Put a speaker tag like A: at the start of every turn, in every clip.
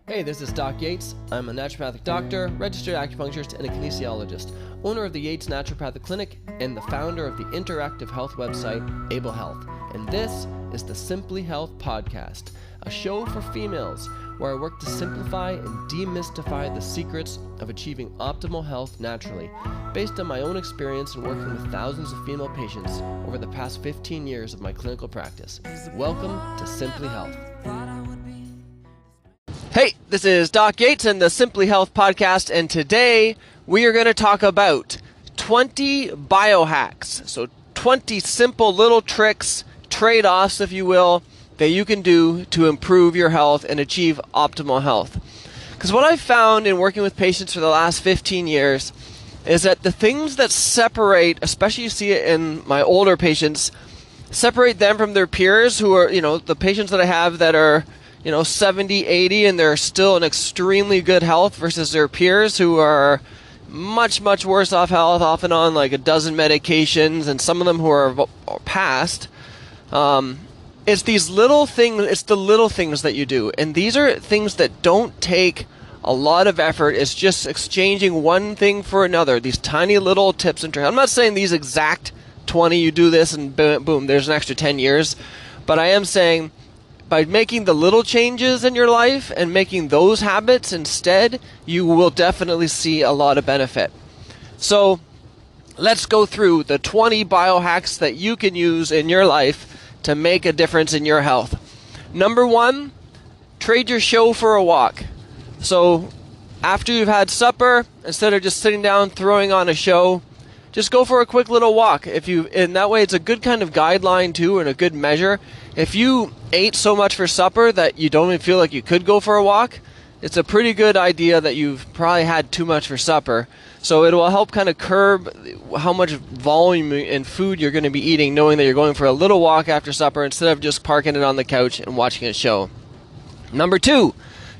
A: Hey, this is Doc Yates. I'm a naturopathic doctor, registered acupuncturist, and a kinesiologist, owner of the Yates Naturopathic Clinic, and the founder of the interactive health website, Able Health. And this is the Simply Health Podcast, a show for females where I work to simplify and demystify the secrets of achieving optimal health naturally, based on my own experience in working with thousands of female patients over the past 15 years of my clinical practice. Welcome to Simply Health. Hey, this is Doc Yates and the Simply Health Podcast, and today we are going to talk about 20 biohacks. So 20 simple little tricks, trade-offs, if you will, that you can do to improve your health and achieve optimal health. Because what I've found in working with patients for the last 15 years is that the things that separate, especially you see it in my older patients, separate them from their peers who are, the patients that I have that are 70, 80, and they're still in extremely good health versus their peers who are much, much worse off health, often on like a dozen medications, and some of them who are past. It's these little things, it's the little things that you do. And these are things that don't take a lot of effort. It's just exchanging one thing for another, these tiny little tips and tricks. I'm not saying these exact 20, you do this and boom, there's an extra 10 years. But I am saying, by making the little changes in your life and making those habits instead, you will definitely see a lot of benefit. So let's go through the 20 biohacks that you can use in your life to make a difference in your health. Number one, trade your show for a walk. So after you've had supper, instead of just sitting down throwing on a show, just go for a quick little walk. And that way it's a good kind of guideline too, and a good measure. If you ate so much for supper that you don't even feel like you could go for a walk, it's a pretty good idea that you've probably had too much for supper. So it will help kind of curb how much volume and food you're going to be eating, knowing that you're going for a little walk after supper instead of just parking it on the couch and watching a show. Number two,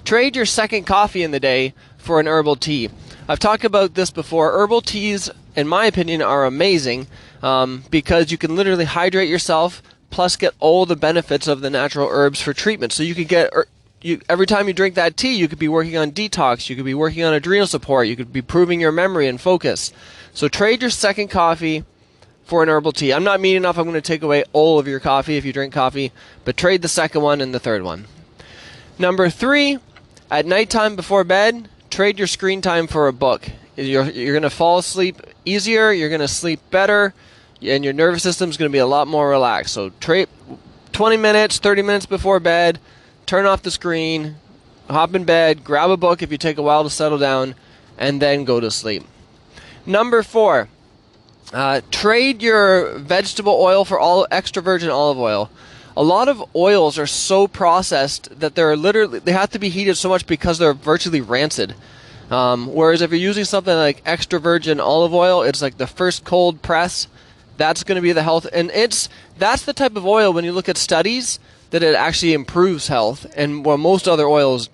A: trade your second coffee in the day for an herbal tea. I've talked about this before. Herbal teas, in my opinion, are amazing because you can literally hydrate yourself, plus get all the benefits of the natural herbs for treatment. So you could get, every time you drink that tea, you could be working on detox, you could be working on adrenal support, you could be improving your memory and focus. So trade your second coffee for an herbal tea. I'm not mean enough, I'm going to take away all of your coffee if you drink coffee, but trade the second one and the third one. Number three, at nighttime before bed, trade your screen time for a book. You're going to fall asleep easier, you're going to sleep better, and your nervous system is going to be a lot more relaxed. So trade 20 minutes, 30 minutes before bed, turn off the screen, hop in bed, grab a book if you take a while to settle down, and then go to sleep. Number four, trade your vegetable oil for all extra virgin olive oil. A lot of oils are so processed that they have to be heated so much because they're virtually rancid. Whereas if you're using something like extra virgin olive oil, it's like the first cold press. That's going to be the health, and that's the type of oil, when you look at studies, that it actually improves health, and while most other oils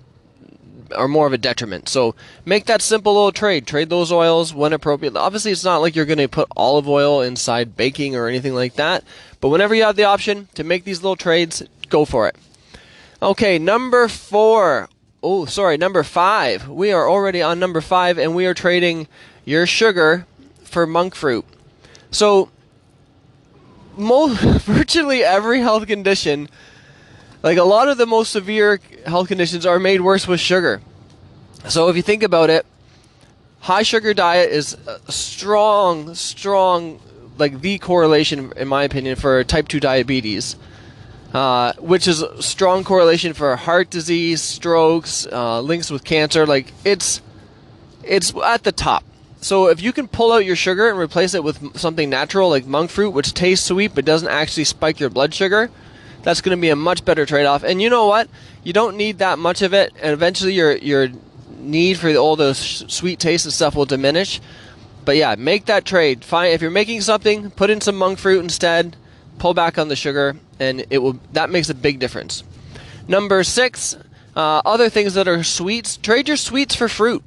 A: are more of a detriment. So make that simple little trade. Trade those oils when appropriate. Obviously, it's not like you're going to put olive oil inside baking or anything like that, but whenever you have the option to make these little trades, go for it. Okay, number five. We are already on number 5, and we are trading your sugar for monk fruit. So virtually every health condition, like a lot of the most severe health conditions, are made worse with sugar. So if you think about it, high sugar diet is a strong, like the correlation, in my opinion, for type 2 diabetes, which is a strong correlation for heart disease, strokes, links with cancer. Like it's at the top. So if you can pull out your sugar and replace it with something natural like monk fruit, which tastes sweet but doesn't actually spike your blood sugar, that's going to be a much better trade-off. And you know what? You don't need that much of it, and eventually your need for all those sweet taste and stuff will diminish. But yeah, make that trade. Fine, if you're making something, put in some monk fruit instead, pull back on the sugar, and that makes a big difference. Number 6, other things that are sweets. Trade your sweets for fruit.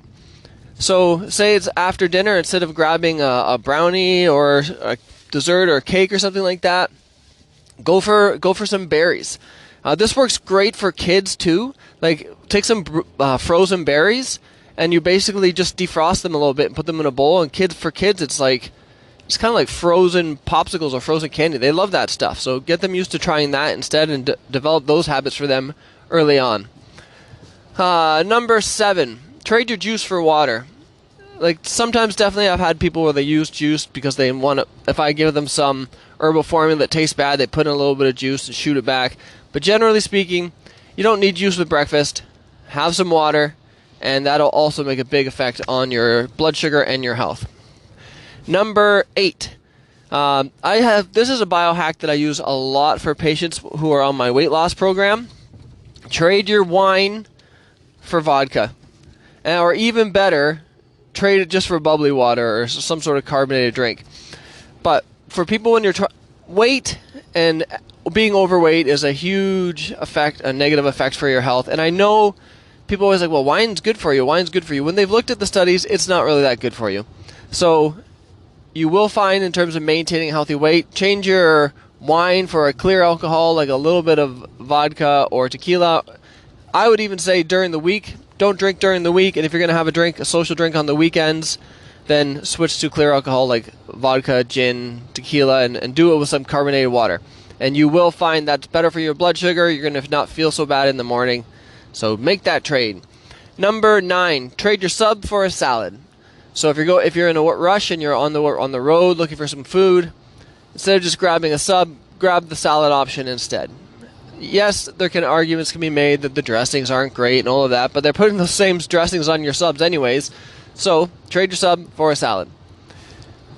A: So say it's after dinner, instead of grabbing a brownie or a dessert or a cake or something like that, go for some berries. This works great for kids too. Like, take some frozen berries, and you basically just defrost them a little bit and put them in a bowl. And for kids, it's kind of like frozen popsicles or frozen candy. They love that stuff. So get them used to trying that instead, and develop those habits for them early on. Number 7, trade your juice for water. Like, sometimes definitely I've had people where they use juice because they want to, if I give them some herbal formula that tastes bad, they put in a little bit of juice and shoot it back. But generally speaking, you don't need juice with breakfast. Have some water, and that'll also make a big effect on your blood sugar and your health. Number 8. This is a biohack that I use a lot for patients who are on my weight loss program. Trade your wine for vodka. Or even better, trade it just for bubbly water or some sort of carbonated drink. But for people when you're weight and being overweight is a huge effect, a negative effect for your health. And I know people always like, well, wine's good for you. Wine's good for you. When they've looked at the studies, it's not really that good for you. So you will find, in terms of maintaining a healthy weight, change your wine for a clear alcohol, like a little bit of vodka or tequila. I would even say during the week, don't drink during the week. And if you're going to have a social drink on the weekends, then switch to clear alcohol like vodka, gin, tequila, and do it with some carbonated water. And you will find that's better for your blood sugar. You're going to not feel so bad in the morning. So make that trade. Number 9, trade your sub for a salad. So if you're in a rush and you're on the road looking for some food, instead of just grabbing a sub, grab the salad option instead. Yes, arguments can be made that the dressings aren't great and all of that, but they're putting those same dressings on your subs anyways. So trade your sub for a salad.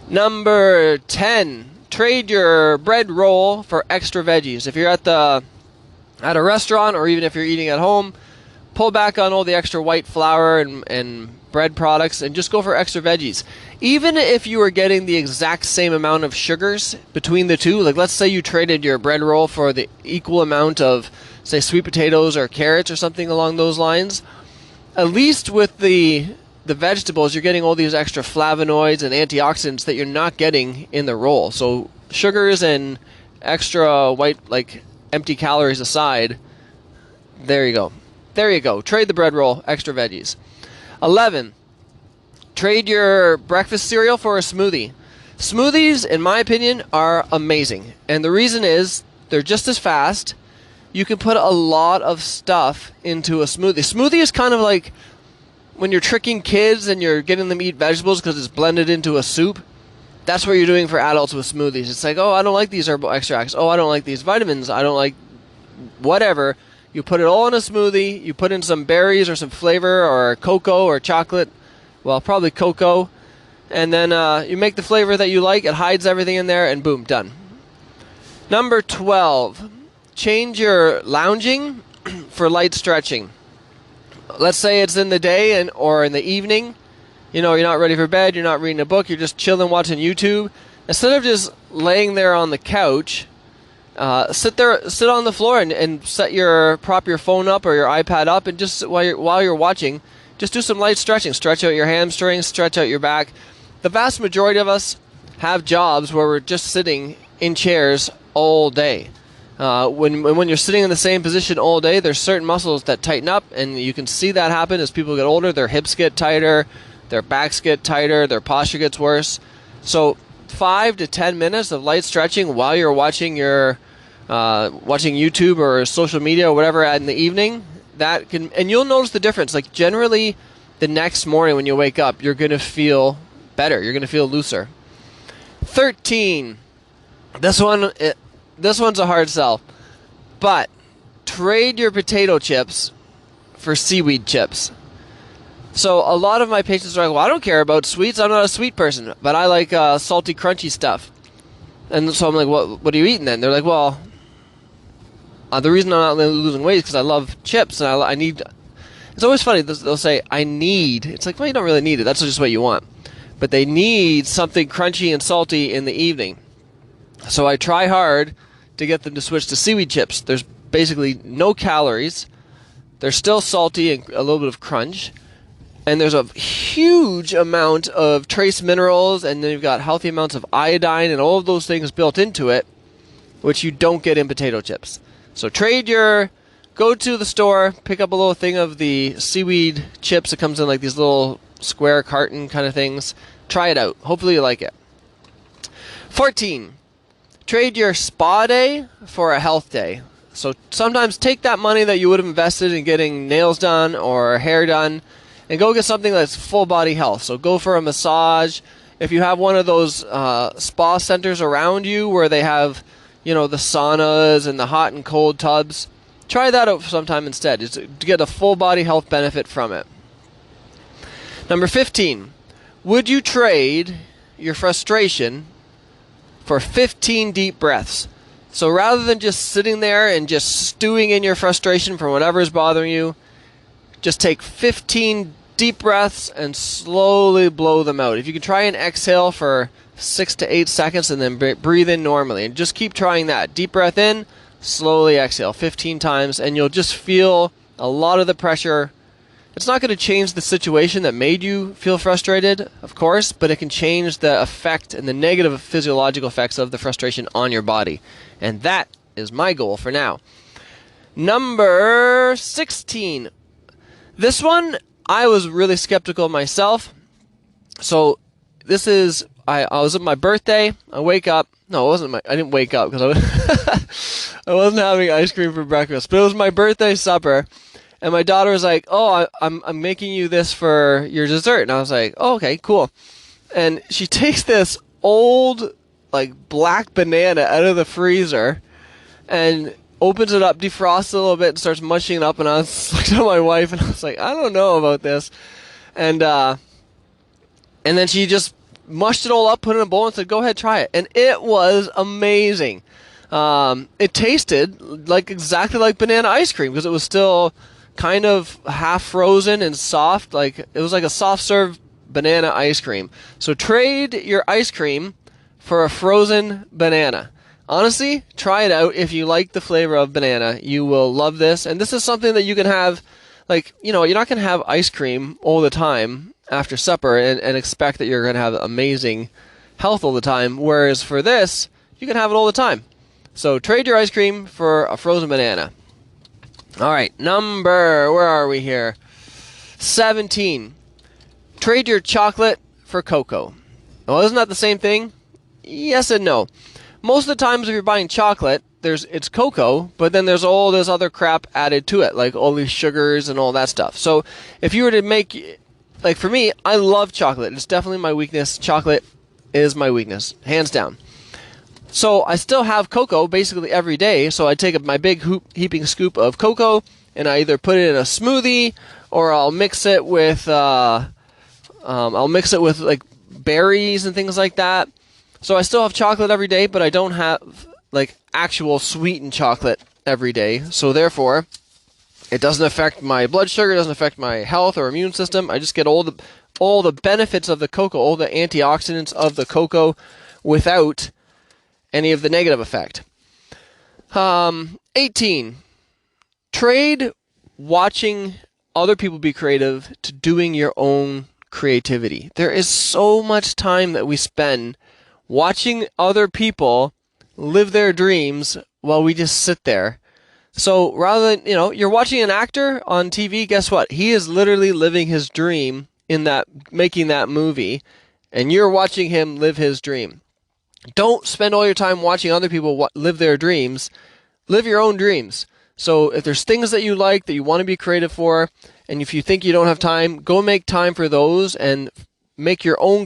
A: Number 10, trade your bread roll for extra veggies. If you're at a restaurant, or even if you're eating at home, pull back on all the extra white flour and bread products and just go for extra veggies. Even if you are getting the exact same amount of sugars between the two, like let's say you traded your bread roll for the equal amount of, say, sweet potatoes or carrots or something along those lines, at least with the vegetables, you're getting all these extra flavonoids and antioxidants that you're not getting in the roll. So sugars and extra white, like empty calories aside, there you go. There you go. Trade the bread roll, extra veggies. 11, trade your breakfast cereal for a smoothie. Smoothies, in my opinion, are amazing. And the reason is they're just as fast. You can put a lot of stuff into a smoothie. Smoothie is kind of like when you're tricking kids and you're getting them to eat vegetables because it's blended into a soup. That's what you're doing for adults with smoothies. It's like, oh, I don't like these herbal extracts. Oh, I don't like these vitamins. I don't like whatever. You put it all in a smoothie. You put in some berries or some flavor or cocoa or chocolate. Well, probably cocoa. And then you make the flavor that you like. It hides everything in there, and boom, done. Number 12, change your lounging for light stretching. Let's say it's in the day or in the evening. You know, you're not ready for bed. You're not reading a book. You're just chilling, watching YouTube. Instead of just laying there on the couch, sit on the floor and prop your phone up or your iPad up, and just while you're watching, just do some light stretching. Stretch out your hamstrings, stretch out your back. The vast majority of us have jobs where we're just sitting in chairs all day. When you're sitting in the same position all day, there's certain muscles that tighten up, and you can see that happen as people get older. Their hips get tighter, their backs get tighter, their posture gets worse. So 5 to 10 minutes of light stretching while you're watching watching YouTube or social media or whatever in the evening, and you'll notice the difference. Like generally, the next morning when you wake up, you're going to feel better. You're going to feel looser. 13. This one's a hard sell, but trade your potato chips for seaweed chips. So a lot of my patients are like, well, I don't care about sweets. I'm not a sweet person, but I like salty, crunchy stuff. And so I'm like, what are you eating then? They're like, well, the reason I'm not losing weight is because I love chips, and I need... It's always funny. They'll say, I need... It's like, well, you don't really need it. That's just what you want. But they need something crunchy and salty in the evening. So I try hard to get them to switch to seaweed chips. There's basically no calories. They're still salty and a little bit of crunch. And there's a huge amount of trace minerals, and then you've got healthy amounts of iodine and all of those things built into it, which you don't get in potato chips. So go to the store, pick up a little thing of the seaweed chips. It comes in like these little square carton kind of things. Try it out. Hopefully you like it. 14. Trade your spa day for a health day. So sometimes take that money that you would have invested in getting nails done or hair done and go get something that's full body health. So go for a massage. If you have one of those spa centers around you where they have, the saunas and the hot and cold tubs, try that out sometime instead, just to get a full body health benefit from it. Number 15. Would you trade your frustration for 15 deep breaths? So rather than just sitting there and just stewing in your frustration from whatever is bothering you, just take 15 deep breaths and slowly blow them out. If you can try and exhale for 6 to 8 seconds and then breathe in normally, and just keep trying that. Deep breath in, slowly exhale 15 times, and you'll just feel a lot of the pressure. It's not going to change the situation that made you feel frustrated, of course, but it can change the effect and the negative physiological effects of the frustration on your body. And that is my goal for now. Number 16. This one, I was really skeptical myself. So this is, I was at my birthday. I wake up. No, I didn't wake up because I wasn't having ice cream for breakfast. But it was my birthday supper. And my daughter was like, "Oh, I'm making you this for your dessert." And I was like, "Oh, okay, cool." And she takes this old, black banana out of the freezer and opens it up, defrosts it a little bit, and starts munching it up. And I was looking at my wife, and I was like, "I don't know about this." And then she just mushed it all up, put it in a bowl, and said, "Go ahead, try it." And it was amazing. It tasted exactly like banana ice cream because it was still kind of half frozen and soft. It was like a soft serve banana ice cream. So trade your ice cream for a frozen banana. Honestly, try it out. If you like the flavor of banana, you will love this. And this is something that you can have, you're not going to have ice cream all the time after supper and expect that you're going to have amazing health all the time. Whereas for this, you can have it all the time. So trade your ice cream for a frozen banana. All right, where are we here? 17. Trade your chocolate for cocoa. Well, isn't that the same thing? Yes and no. Most of the times if you're buying chocolate, it's cocoa, but then there's all this other crap added to it, like all these sugars and all that stuff. So if you were to make, for me, I love chocolate. It's definitely my weakness. Chocolate is my weakness, hands down. So I still have cocoa basically every day. So I take my big heaping scoop of cocoa and I either put it in a smoothie or I'll mix it with berries and things like that. So I still have chocolate every day, but I don't have actual sweetened chocolate every day. So therefore, it doesn't affect my blood sugar, it doesn't affect my health or immune system. I just get all the benefits of the cocoa, all the antioxidants of the cocoa without any of the negative effect. 18. Trade watching other people be creative to doing your own creativity. There is so much time that we spend watching other people live their dreams while we just sit there. So rather than, you're watching an actor on TV, guess what? He is literally living his dream making that movie, and you're watching him live his dream. Don't spend all your time watching other people live their dreams. Live your own dreams. So if there's things that you like, that you want to be creative for, and if you think you don't have time, go make time for those and make your own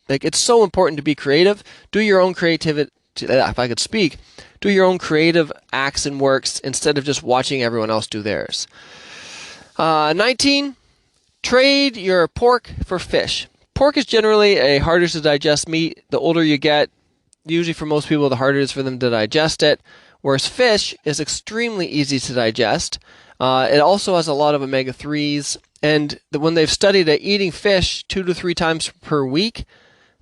A: it's so important to be creative. Do your own creativity. If I could speak, do your own creative acts and works instead of just watching everyone else do theirs. 19. Trade your pork for fish. Pork is generally a harder to digest meat. The older you get, usually for most people, the harder it is for them to digest it. Whereas fish is extremely easy to digest. It also has a lot of omega-3s. And when they've studied it, eating fish 2 to 3 times per week,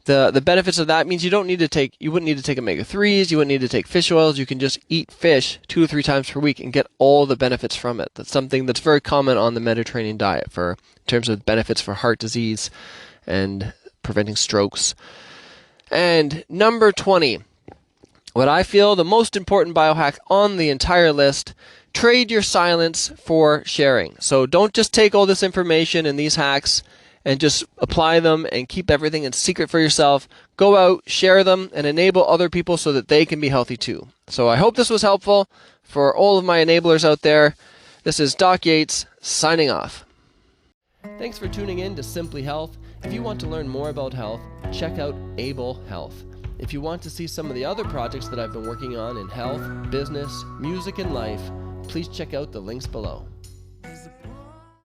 A: the benefits of that means you wouldn't need to take omega-3s, you wouldn't need to take fish oils. You can just eat fish 2 to 3 times per week and get all the benefits from it. That's something that's very common on the Mediterranean diet in terms of benefits for heart disease and preventing strokes. And number 20. what I feel the most important biohack on the entire list: trade your silence for sharing. So don't just take all this information and these hacks and just apply them and keep everything in secret for yourself. Go out, share them, and enable other people so that they can be healthy too. So I hope this was helpful for all of my enablers out there. This is Doc Yates signing off. Thanks for tuning in to Simply Health. If you want to learn more about health, check out Able Health. If you want to see some of the other projects that I've been working on in health, business, music, and life, please check out the links below.